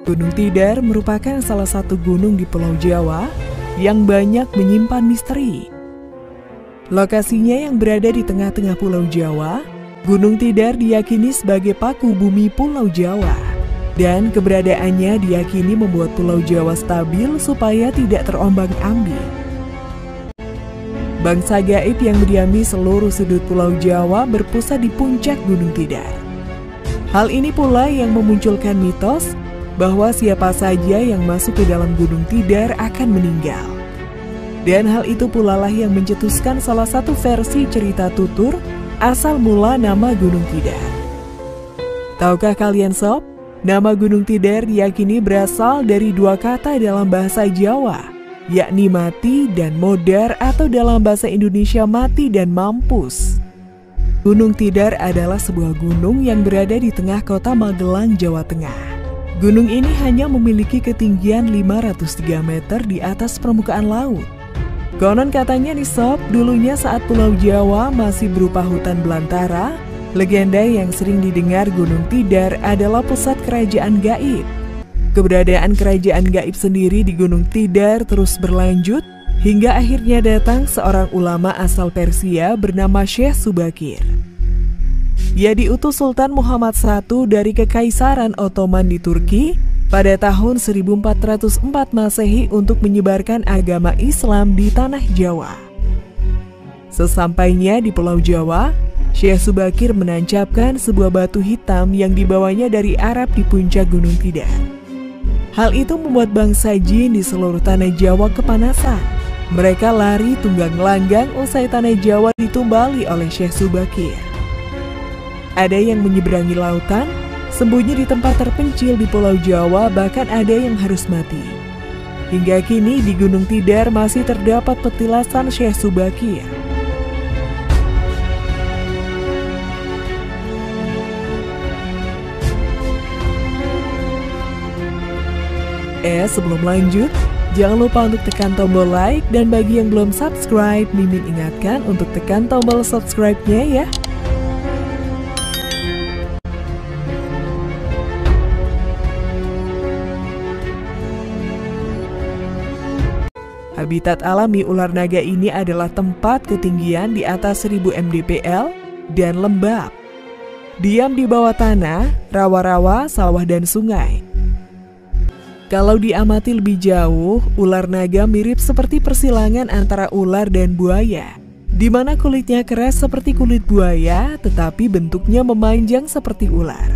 Gunung Tidar merupakan salah satu gunung di Pulau Jawa yang banyak menyimpan misteri. Lokasinya yang berada di tengah-tengah Pulau Jawa, Gunung Tidar diyakini sebagai paku bumi Pulau Jawa. Dan keberadaannya diyakini membuat Pulau Jawa stabil supaya tidak terombang-ambing. Bangsa gaib yang mendiami seluruh sudut Pulau Jawa berpusat di puncak Gunung Tidar. Hal ini pula yang memunculkan mitos bahwa siapa saja yang masuk ke dalam Gunung Tidar akan meninggal. Dan hal itu pula lah yang mencetuskan salah satu versi cerita tutur asal mula nama Gunung Tidar. Tahukah kalian sob, nama Gunung Tidar diyakini berasal dari dua kata dalam bahasa Jawa, yakni mati dan modar, atau dalam bahasa Indonesia mati dan mampus. Gunung Tidar adalah sebuah gunung yang berada di tengah kota Magelang, Jawa Tengah. Gunung ini hanya memiliki ketinggian 503 meter di atas permukaan laut. Konon katanya nih sob, dulunya saat Pulau Jawa masih berupa hutan belantara, legenda yang sering didengar Gunung Tidar adalah pusat kerajaan gaib. Keberadaan kerajaan gaib sendiri di Gunung Tidar terus berlanjut, hingga akhirnya datang seorang ulama asal Persia bernama Syekh Subakir. Ia diutus Sultan Muhammad I dari Kekaisaran Ottoman di Turki pada tahun 1404 Masehi untuk menyebarkan agama Islam di tanah Jawa. Sesampainya di Pulau Jawa, Syekh Subakir menancapkan sebuah batu hitam yang dibawanya dari Arab di puncak Gunung Tidar. Hal itu membuat bangsa jin di seluruh tanah Jawa kepanasan. Mereka lari tunggang langgang usai tanah Jawa ditumbali oleh Syekh Subakir. Ada yang menyeberangi lautan, sembunyi di tempat terpencil di Pulau Jawa, bahkan ada yang harus mati. Hingga kini di Gunung Tidar masih terdapat petilasan Syekh Subakir. Sebelum lanjut, jangan lupa untuk tekan tombol like, dan bagi yang belum subscribe, Mimin ingatkan untuk tekan tombol subscribe-nya ya. Habitat alami ular naga ini adalah tempat ketinggian di atas 1000 mdpl dan lembab. Diam di bawah tanah, rawa-rawa, sawah, dan sungai. Kalau diamati lebih jauh, ular naga mirip seperti persilangan antara ular dan buaya, di mana kulitnya keras seperti kulit buaya, tetapi bentuknya memanjang seperti ular.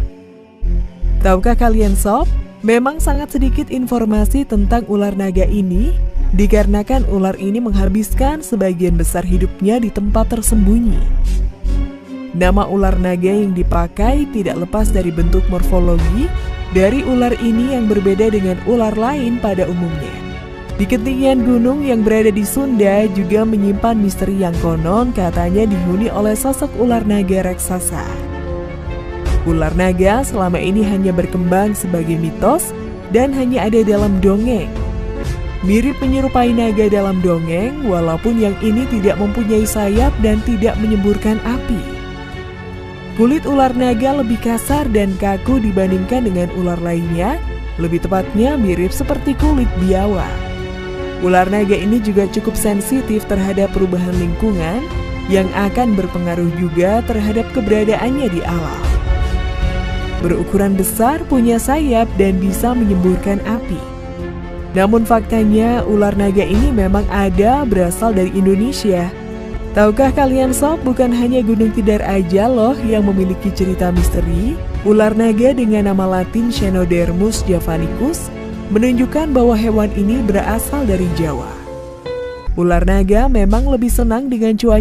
Tahukah kalian sob, memang sangat sedikit informasi tentang ular naga ini, dikarenakan ular ini menghabiskan sebagian besar hidupnya di tempat tersembunyi. Nama ular naga yang dipakai tidak lepas dari bentuk morfologi dari ular ini yang berbeda dengan ular lain pada umumnya. Di ketinggian gunung yang berada di Sunda juga menyimpan misteri yang konon katanya dihuni oleh sosok ular naga raksasa. Ular naga selama ini hanya berkembang sebagai mitos dan hanya ada dalam dongeng. Mirip menyerupai naga dalam dongeng, walaupun yang ini tidak mempunyai sayap dan tidak menyemburkan api. Kulit ular naga lebih kasar dan kaku dibandingkan dengan ular lainnya, lebih tepatnya mirip seperti kulit biawak. Ular naga ini juga cukup sensitif terhadap perubahan lingkungan yang akan berpengaruh juga terhadap keberadaannya di alam. Berukuran besar, punya sayap, dan bisa menyemburkan api. Namun faktanya ular naga ini memang ada berasal dari Indonesia. Tahukah kalian sob, bukan hanya Gunung Tidar aja loh yang memiliki cerita misteri. Ular naga dengan nama latin Cenodermus javanicus menunjukkan bahwa hewan ini berasal dari Jawa. Ular naga memang lebih senang dengan cuaca